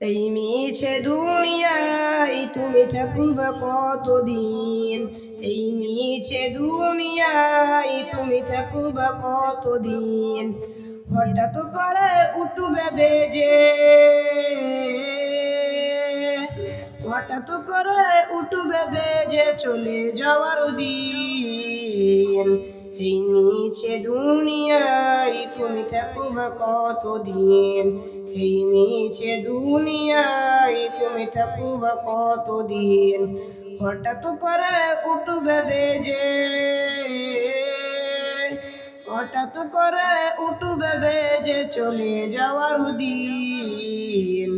এই মিছে দুনিয়ায় তুমি থাকবে কতদিন? এই মিছে দুনিয়ায় তুমি থাকবে কতদিন? হঠাৎ করে উঠবে বেজে, হঠাৎ করে উঠবে বেজে চলে যাওয়ার দিন। এই মিছে দুনিয়ায় তুমি থাকবে কতদিন? এই মিছে দুনিয়ায় তুমি থাকবে কতদিন? হঠাৎ করে উঠবে বেজে, হঠাৎ করে উঠবে বেজে চলে যাওয়ার দিন।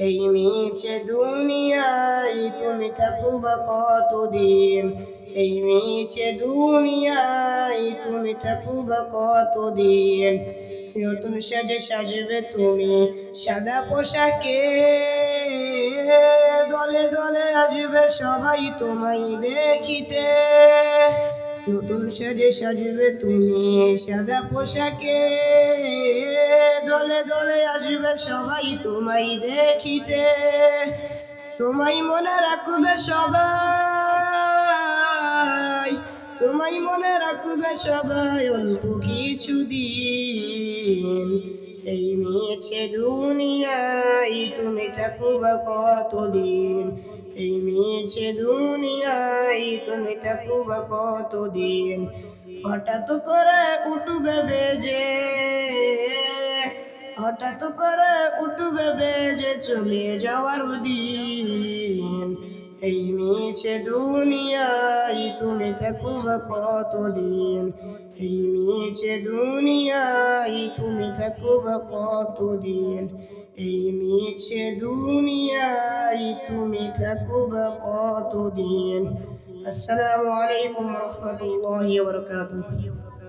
এই মিছে দুনিয়ায় তুমি থাকবে কতদিন? এই মিছে দুনিয়ায় তুমি থাকবে কতদিন? নতুন সাজে সাজবে তুমি সাদা পোশাকে, দলে দলে আসবে সবাই তোমায় দেখিতে। নতুন সাজে সাজবে তুমি সাদা পোশাকে, দলে দলে আসবে সবাই তোমায় দেখিতে। তোমায় মনে রাখবে সবাই, তোমায় মনে রাখবে সবাই অল্প কিছুদিন। এই মিছে দুনিয়ায় তুমি থাকবে কতদিন? এই মিছে দুনিয়ায় তুমি থাকবে কতদিন? হঠাৎ করে উঠবে বেজে, হঠাৎ করে উঠবে বেজে চলে যাওয়ার দিন। এই মিছে দুনিয়ায় তুমি থাকবে কতদিন? এই মিছে দুনিয়ায় তুমি থাকবে কতদিন? এই মিছে দুনিয়ায় তুমি থাকবে কতদিন? আসসালামু আলাইকুম ওয়া রাহমাতুল্লাহি ওয়া বারাকাতুহু।